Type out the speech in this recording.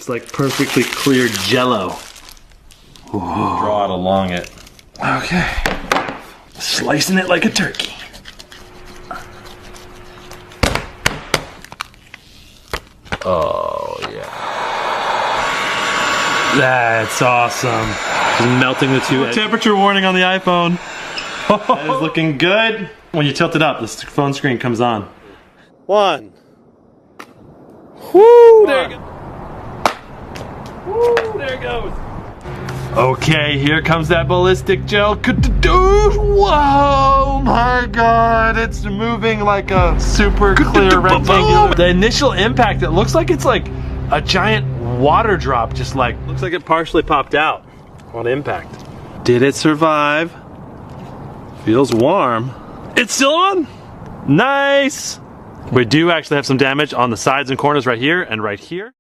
It's like perfectly clear jello. Draw it along it. Okay. Slicing it like a turkey. Oh, yeah. That's awesome. Just melting the two. Temperature warning on the iPhone. That is looking good. When you tilt it up, the phone screen comes on. 1. Woo! There it goes. Woo! There it goes. Okay, here comes that ballistic gel. Whoa, my God. It's moving like a super clear rectangular. The initial impact, it looks like it's like a giant water drop, just like, looks like it partially popped out on impact. Did it survive? Feels warm. It's still on? Nice. We do actually have some damage on the sides and corners right here and right here.